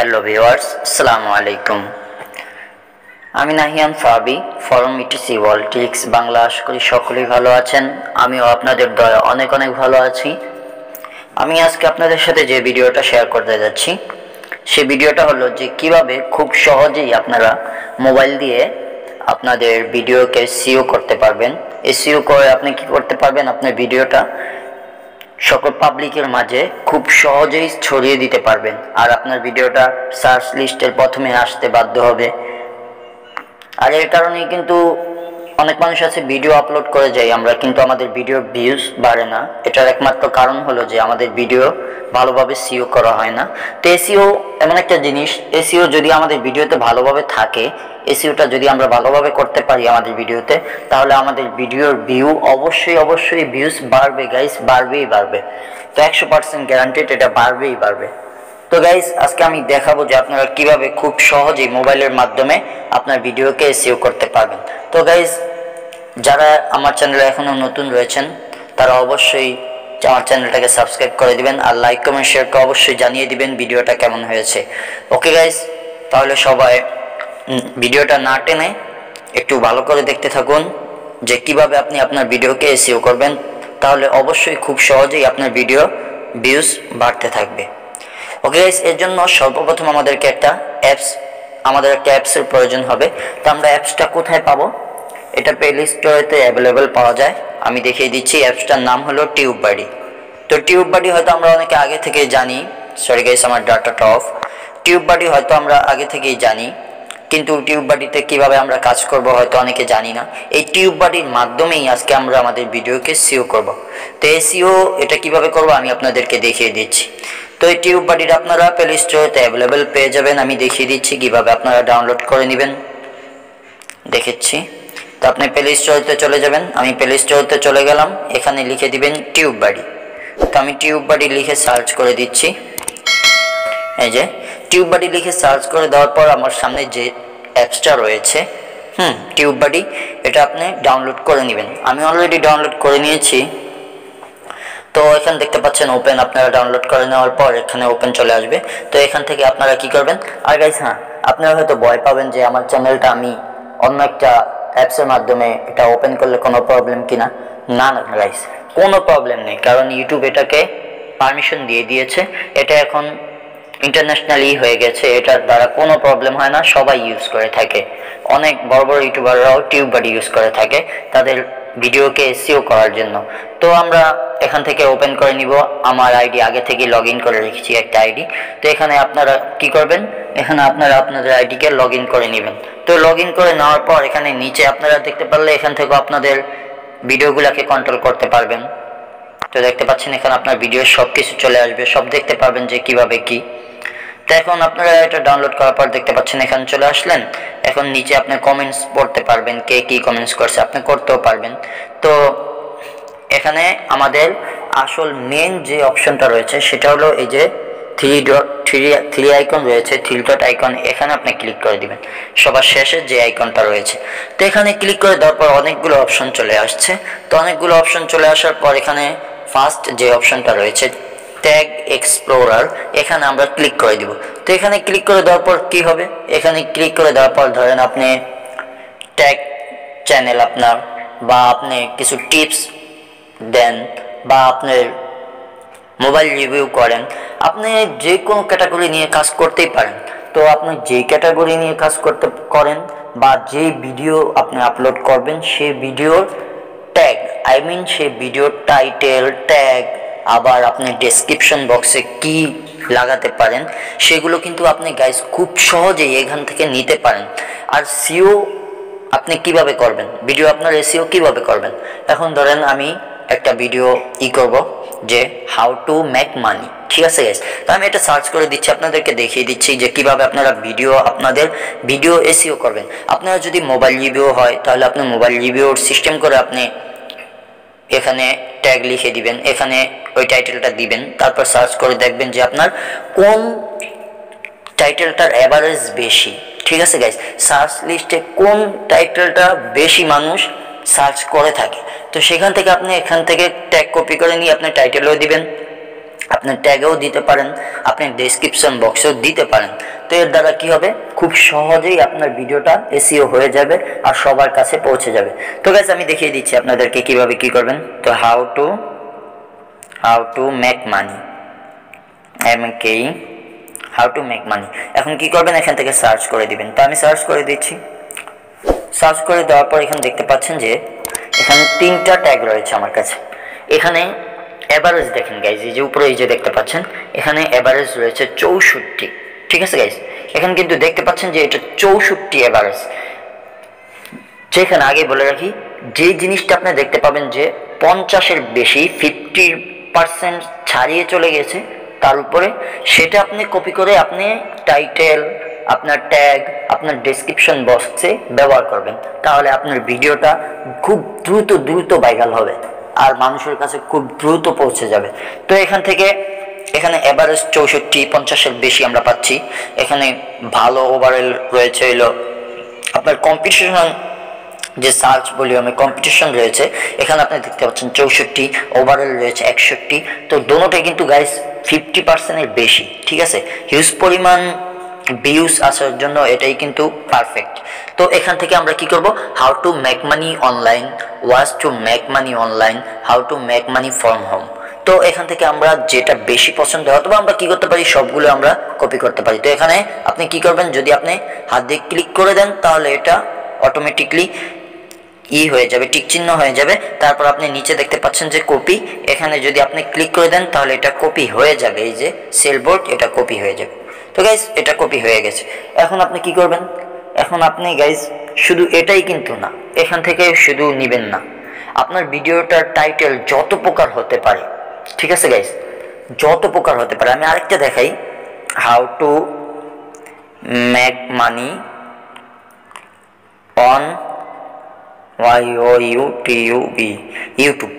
Hello viewers, আসসালামু আলাইকুম। আমি Nahiyan Fabi from ETC all tricks Bangla. আশা করি সকলেই ভালো আছেন। আমিও আপনাদের দয়া অনেক অনেক ভালো আছি। আমি আজকে আপনাদের সাথে যে ভিডিওটা শেয়ার করতে যাচ্ছি, সেই ভিডিওটা হলো যে কিভাবে খুব সহজেই আপনারা মোবাইল দিয়ে আপনাদের ভিডিওকে এসইও করতে পারবেন। এসইও করে আপনি কি করতে পারবেন, আপনার ভিডিওটা সকল পাবলিকের মাঝে খুব সহজেই ছড়িয়ে দিতে পারবেন। আর আপনার ভিডিওটা সার্চ লিস্টের প্রথমে আসতে বাধ্য হবে। আর এর কারণেই কিন্তু অনেক মানুষ আছে ভিডিও আপলোড করে যাই আমরা, কিন্তু আমাদের ভিডিওর ভিউজ বাড়ে না। এটার একমাত্র কারণ হলো যে আমাদের ভিডিও ভালোভাবে সিও করা হয় না। তো এসইও এমন একটা জিনিস, এসইও যদি আমাদের ভিডিওতে ভালোভাবে থাকে, এসইওটা যদি আমরা ভালোভাবে করতে পারি আমাদের ভিডিওতে, তাহলে আমাদের ভিডিওর ভিউ অবশ্যই ভিউজ বাড়বে গাইস, বাড়বে। তো 100% গ্যারান্টেড, এটা বাড়বেই বাড়বে। তো গাইস, আজকে আমি দেখাবো যে আপনারা কিভাবে খুব সহজেই মোবাইলের মাধ্যমে আপনার ভিডিওকে এসইও করতে পারবেন। তো গাইস, যারা আমার চ্যানেলে এখনো নতুন রয়েছেন তারা অবশ্যই আমার চ্যানেলটাকে সাবস্ক্রাইব করে দিবেন, আর লাইক কমেন্ট শেয়ারকে অবশ্যই জানিয়ে দিবেন ভিডিওটা কেমন হয়েছে। ওকে গাইস, তাহলে সবাই ভিডিওটা না টেনে একটু ভালো করে দেখতে থাকুন যে কিভাবে আপনি আপনার ভিডিওকে এসইও করবেন। তাহলে অবশ্যই খুব সহজেই আপনার ভিডিও ভিউজ বাড়তে থাকবে। ওকে গাইস, এর জন্য সর্বপ্রথম আমাদেরকে একটা অ্যাপসের প্রয়োজন হবে। তো আমরা অ্যাপসটা কোথায় পাবো? এটা প্লে স্টোরেতে অ্যাভেলেবেল পাওয়া যায়। আমি দেখিয়ে দিচ্ছি। অ্যাপসটার নাম হলো টিউববাডি। তো টিউববাডি হয়তো আমরা অনেকে আগে থেকেই জানি। সরি গাইস, আমার ডাটাটা অফ। টিউববাডি হয়তো আমরা আগে থেকেই জানি, কিন্তু টিউববাডিতে কিভাবে আমরা কাজ করব হয়তো অনেকে জানি না। এই টিউববাডির মাধ্যমেই আজকে আমরা আমাদের ভিডিওকে সিও করব। তো এই সিও এটা কিভাবে করব আমি আপনাদেরকে দেখিয়ে দিচ্ছি। তো এই টিউববাডিটা আপনারা প্লে স্টোরেতে অ্যাভেলেবেল পেয়ে যাবেন। আমি দেখিয়ে দিচ্ছি কিভাবে আপনারা ডাউনলোড করে নেবেন। দেখাচ্ছি। তো আপনি প্লে স্টোরেতে চলে যাবেন। আমি প্লে স্টোরেতে চলে গেলাম। এখানে লিখে দিবেন টিউববাডি। তো আমি টিউববাডি লিখে সার্চ করে দিচ্ছি। এই যে টিউববাডি লিখে সার্চ করে দেওয়ার পর আমার সামনে যে অ্যাপসটা রয়েছে টিউববাডি, এটা আপনি ডাউনলোড করে নেবেন। আমি অলরেডি ডাউনলোড করে নিয়েছি। তো এখানে দেখতে পাচ্ছেন ওপেন। আপনারা ডাউনলোড করে নেওয়ার পর এখানে ওপেন চলে আসবে। তো এখান থেকে আপনারা কি করবেন, আর গাইস আপনারা হয়তো ভয় পাবেন যে আমার চ্যানেলটা আমি অন্য একটা অ্যাপসের মাধ্যমে এটা ওপেন করলে কোনো প্রবলেম কিনা। না গাইস, কোনো প্রবলেম নেই, কারণ ইউটিউব এটাকে পারমিশন দিয়ে দিয়েছে। এটা এখন ইন্টারন্যাশনালি হয়ে গেছে, এটার দ্বারা কোনো প্রবলেম হয় না। সবাই ইউজ করে থাকে, অনেক বড় ইউটিউবাররাও টিউববাডি ইউজ করে থাকে তাদের ভিডিওকে এসইও করার জন্য। তো আমরা এখান থেকে ওপেন করে নিব। আমার আইডি আগে থেকে লগ ইন করে রেখেছি, একটা আইডি। তো এখানে আপনারা কি করবেন, এখানে আপনারা আপনাদের আইডিকে লগ ইন করে নেবেন। তো লগ ইন করে নেওয়ার পর এখানে নিচে আপনারা দেখতে পারলে এখান থেকে আপনাদের ভিডিওগুলোকে কন্ট্রোল করতে পারবেন। তো দেখতে পাচ্ছেন এখানে আপনার ভিডিও সব কিছু চলে আসবে, সব দেখতে পারবেন যে কিভাবে কি। তো এখন আপনারা এটা ডাউনলোড করার পর দেখতে পাচ্ছেন এখানে চলে আসলেন। এখন নিচে আপনি কমেন্টস পড়তে পারবেন, কে কি কমেন্টস করছে আপনি করতেও পারবেন। তো এখানে আমাদের আসল মেন যে অপশনটা রয়েছে সেটা হলো এই যে থ্রি আইকন রয়েছে, থ্রি ডট আইকন। এখানে আপনি ক্লিক করে দিবেন, সবার শেষে যে আইকনটা রয়েছে। তো এখানে ক্লিক করে দেওয়ার পর অনেকগুলো অপশন চলে আসছে। তো অনেকগুলো অপশন চলে আসার পর এখানে ফার্স্ট যে অপশনটা রয়েছে ট্যাগ এক্সপ্লোরার, এখানে আমরা ক্লিক করে দিব। তো এখানে ক্লিক করে দেওয়ার পর কি হবে, এখানে ক্লিক করে দেওয়ার পর ধরেন আপনি ট্যাগ চ্যানেল আপনার, বা আপনি কিছু টিপস দেন, বা আপনার মোবাইল রিভিউ করেন, আপনি যে কোনো ক্যাটাগরি নিয়ে কাজ করতেই পারেন। তো আপনি যেই ক্যাটাগরি নিয়ে কাজ করেন বা যে ভিডিও আপনি আপলোড করবেন, সেই ভিডিওর ট্যাগ, সেই ভিডিওর টাইটেল ট্যাগ, আবার আপনি ডেসক্রিপশন বক্সে কি লাগাতে পারেন সেগুলো কিন্তু আপনি গাইস খুব সহজেই এখান থেকে নিতে পারেন। আর সিও আপনি কিভাবে করবেন, ভিডিও আপনার এসইও কিভাবে করবেন। এখন ধরেন আমি একটা ভিডিও করব যে হাউ টু মেক মানি, ঠিক আছে গাইস। তো আমি এটা সার্চ করে দিচ্ছি, আপনাদেরকে দেখিয়ে দিচ্ছি যে কিভাবে আপনারা আপনাদের ভিডিও এসইও করবেন। আপনারা যদি মোবাইল রিভিউ হয় তাহলে আপনি মোবাইল রিভিউর সিস্টেম করে আপনি এখানে ট্যাগ লিখে দিবেন, এখানে ওই টাইটেলটা দিবেন, তারপর সার্চ করে দেখবেন যে আপনার কোন টাইটেলটার অ্যাভারেজ বেশি। ঠিক আছে গাইস, সার্চ লিস্টে কোন টাইটেলটা বেশি মানুষ সার্চ করে থাকে, তো সেখান থেকে আপনি এখান থেকে ট্যাগ কপি করে নিয়ে আপনি টাইটেলও দিবেন, আপনি ট্যাগেও দিতে পারেন, আপনি ডেসক্রিপশন বক্সেও দিতে পারেন। তো এর দ্বারা কি হবে, খুব সহজেই আপনার ভিডিওটা এসইও হয়ে যাবে আর সবার কাছে পৌঁছে যাবে। তো গাইস আমি দেখিয়ে দিচ্ছি আপনাদেরকে কিভাবে কি করবেন। তো how to make money, how to make money. এখন কি করবেন, এখান থেকে সার্চ করে দিবেন। তো আমি সার্চ করে দিচ্ছি। সার্চ করে দেওয়ার পর এখানে দেখতে পাচ্ছেন যে এখানে 3টা ট্যাগ রয়েছে আমার কাছে। এখানে এভারেজ দেখেন গাইজ, এই যে উপরে এই যে দেখতে পাচ্ছেন এখানে এভারেজ রয়েছে 64। ঠিক আছে গাইজ, এখানে কিন্তু দেখতে পাচ্ছেন যে এটা 64 এভারেজ। যেখানে আগে বলে রাখি, যে জিনিসটা আপনি দেখতে পাবেন যে 50-এর বেশি 50% ছাড়িয়ে চলে গেছে তার উপরে, সেটা আপনি কপি করে আপনি টাইটেল, আপনার ট্যাগ, আপনার ডেসক্রিপশন বক্সে ব্যবহার করবেন। তাহলে আপনার ভিডিওটা খুব দ্রুত ভাইরাল হবে আর মানুষের কাছে খুব দ্রুত পৌঁছে যাবে। তো এখানে এভারেজ 64, 50-এর বেশি আমরা পাচ্ছি। এখানে ভালো ওভারঅল রয়েছে হলো আপনার কম্পিটিশন, যে সার্চ ভলিউমে কম্পিটিশন রয়েছে এখানে আপনি দেখতে পাচ্ছেন 64, ওভারঅল রয়েছে 61। তো দোনোটাই কিন্তু গাইস 50%-এর বেশি। ঠিক আছে, হিউজ পরিমাণ ভিউজ আসার জন্য এটাই কিন্তু পারফেক্ট। তো এখান থেকে আমরা কি করব, how to make money online, was to make money online, how to make money from home. তো এখান থেকে আমরা যেটা বেশি পছন্দ হয়, অথবা আমরা কি করতে পারি, সবগুলো আমরা কপি করতে পারি। তো এখানে আপনি কি করবেন, যদি আপনি হাত দিয়ে ক্লিক করে দেন তাহলে এটা অটোমেটিকলি হয়ে যাবে, টিক চিহ্ন হয়ে যাবে। তারপর আপনি নিচে দেখতে পাচ্ছেন যে কপি, এখানে যদি আপনি ক্লিক করে দেন তাহলে এটা কপি হয়ে যাবে। এই যে সেলবোর্ড, এটা কপি হয়ে যাবে। তো গাইস এটা কপি হয়ে গেছে। এখন আপনি কি করবেন, এখন আপনি গাইস শুধু এটাই কিন্তু না, এখান থেকে শুধু নেবেন না, আপনার ভিডিওটার টাইটেল যত প্রকার হতে পারে। ঠিক আছে গাইস, যত প্রকার হতে পারে। আমি আরেকটা দেখাই, how to make money on YouTube.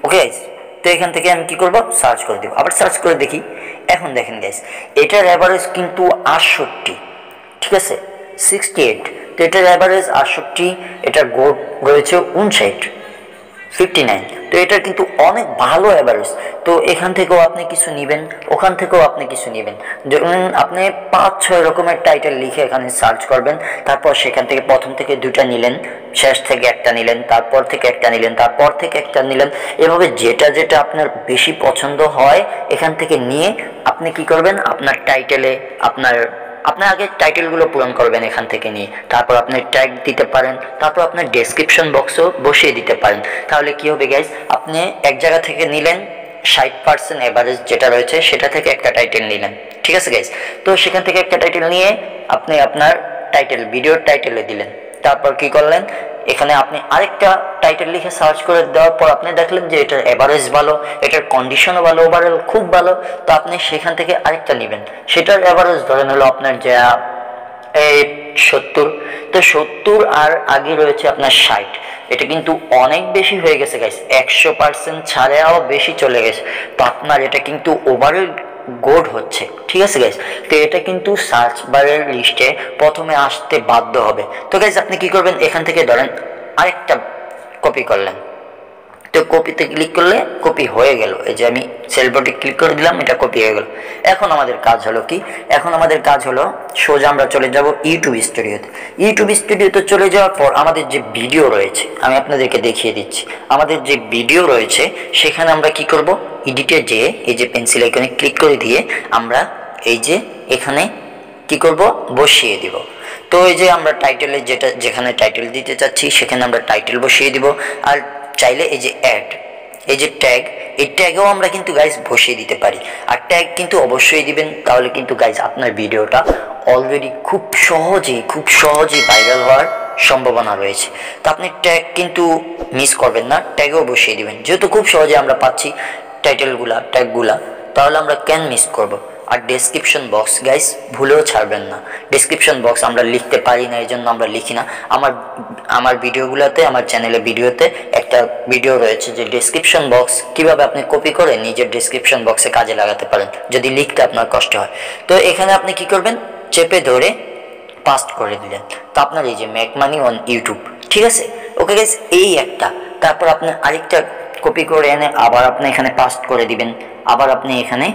Okay guys, তো এখান থেকে আমি কি করব, সার্চ করে দেব। আবার সার্চ করে দেখি। এখন দেখেন গাইস, এটার অ্যাভারেজ কিন্তু 68। ঠিক আছে, 68। তো এটার অ্যাভারেজ 68, এটার গোড রয়েছে 59। তো এটার কিন্তু অনেক ভালো অ্যাভারেজ। তো এখান থেকেও আপনি কিছু নেবেন, ওখান থেকেও আপনি কিছু নেবেন। যেমন আপনি 5-6 রকমের টাইটেল লিখে এখানে সার্চ করবেন, তারপর সেখান থেকে প্রথম থেকে 2টা নিলেন, শেষ থেকে একটা নিলেন, তারপর থেকে একটা নিলেন, তারপর থেকে একটা নিলেন। এভাবে যেটা আপনার বেশি পছন্দ হয় এখান থেকে নিয়ে আপনি কি করবেন, আপনার টাইটেলে আপনি আগে টাইটেলগুলো পূরণ করবেন এখান থেকে নিয়ে, তারপর আপনি ট্যাগ দিতে পারেন, তারপর আপনার ডেসক্রিপশন বক্সও বসিয়ে দিতে পারেন। তাহলে কি হবে গাইজ, আপনি এক জায়গা থেকে নিলেন 60% এভারেজ যেটা রয়েছে সেটা থেকে একটা টাইটেল নিলেন। ঠিক আছে গাইজ, তো সেখান থেকে একটা টাইটেল নিয়ে আপনি আপনার টাইটেল, ভিডিওর টাইটেলে দিলেন। তারপর কি করলেন, এখানে আপনি আরেকটা টাইটেল লিখে সার্চ করে দেওয়ার পর আপনি দেখলেন যে এটার এভারেজ ভালো, এটার কন্ডিশনও ভালো, ওভারঅল খুব ভালো। তো আপনি সেখান থেকে আরেকটা নেবেন, সেটার এভারেজ ধরেন হলো আপনার যা 70। তো 70 আর আগে রয়েছে আপনার 60। এটা কিন্তু অনেক বেশি হয়ে গেছে গাইস, 100% ছাড়াও বেশি চলে গেছে। তো আপনার এটা কিন্তু ওভারঅল গোড হচ্ছে। ঠিক আছে গাইস, তো এটা কিন্তু সার্চ বারের লিস্টে প্রথমে আসতে বাধ্য হবে। তো গাইস আপনি কি করবেন, এখান থেকে ধরেন আরেকটা কপি করলেন, তো কপিতে ক্লিক করলে কপি হয়ে গেল। এই যে আমি সেলবোর্ডে ক্লিক করে দিলাম, এটা কপি হয়ে গেল। এখন আমাদের কাজ হলো কি, এখন আমাদের কাজ হলো সোজা আমরা চলে যাব ইউটিউব স্টুডিওতে। ইউটিউব স্টুডিওতে চলে যাওয়ার পর আমাদের যে ভিডিও রয়েছে, আমি আপনাদেরকে দেখিয়ে দিচ্ছি, আমাদের যে ভিডিও রয়েছে সেখানে আমরা কি করব, এডিটে যেয়ে এই যে পেন্সিল আইকনে ক্লিক করে দিয়ে আমরা এই যে এখানে কি করব, বসিয়ে দিব। তো এই যে আমরা টাইটেলে যেখানে টাইটেল দিতে চাচ্ছি সেখানে আমরা টাইটেল বসিয়ে দিব। আর চাইলে এই যে অ্যাড, এই যে ট্যাগ, এই ট্যাগেও আমরা কিন্তু গাইজ বসিয়ে দিতে পারি। আর ট্যাগ কিন্তু অবশ্যই দিবেন, তাহলে কিন্তু গাইজ আপনার ভিডিওটা অলরেডি খুব সহজেই ভাইরাল হওয়ার সম্ভাবনা রয়েছে। তো আপনি ট্যাগ কিন্তু মিস করবেন না, ট্যাগেও বসিয়ে দিবেন। যেহেতু খুব সহজে আমরা পাচ্ছি ট্যাগগুলা, তাহলে আমরা কেন মিস করব। আর ডেসক্রিপশন বক্স গাইস ভুলেও ছাড়বেন না। ডেসক্রিপশন বক্স আমরা লিখতে পারি না, এই জন্য আমরা লিখি না। আমার ভিডিওগুলোতে, আমার চ্যানেলে ভিডিওতে একটা ভিডিও রয়েছে যে ডেসক্রিপশন বক্স কিভাবে আপনি কপি করে নিজের ডেসক্রিপশন বক্সে কাজে লাগাতে পারেন যদি লিখতে আপনার কষ্ট হয়। তো এখানে আপনি কি করবেন, চেপে ধরে পাস্ট করে দিলেন। তো আপনার এই যে মেক মানি অন ইউটিউব, ঠিক আছে। ওকে গাইস, এই একটা। তারপর আপনি আরেকটা কপি করে এনে আবার আপনি এখানে পাস্ট করে দিবেন, আবার আপনি এখানে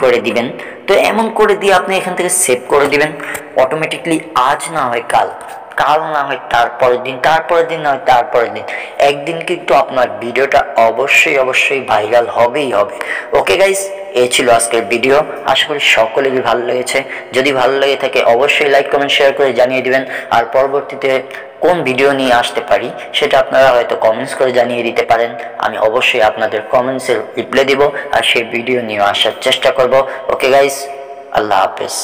করে দিবেন। তো এমন করে দিয়ে আপনি এখান থেকে সেভ করে দিবেন। অটোমেটিকলি আজ না হয় কাল, কাল না হয় তারপরের দিন, তারপরের দিন না হয় তারপরের দিন, একদিন কিন্তু আপনার ভিডিওটা অবশ্যই ভাইরাল হবেই হবে। ওকে গাইস, এই ছিল আজকের ভিডিও। আশা করি সকলেরই ভালো লেগেছে। যদি ভালো লেগে থাকে অবশ্যই লাইক কমেন্ট শেয়ার করে জানিয়ে দিবেন। আর পরবর্তীতে কোন ভিডিও নিয়ে আসতে পারি সেটা আপনারা হয়তো কমেন্টস করে জানিয়ে দিতে পারেন। আমি অবশ্যই আপনাদের কমেন্টসের রিপ্লাই দিব আর সেই ভিডিও নিয়ে আসার চেষ্টা করব। ওকে গাইস, আল্লাহ হাফেজ।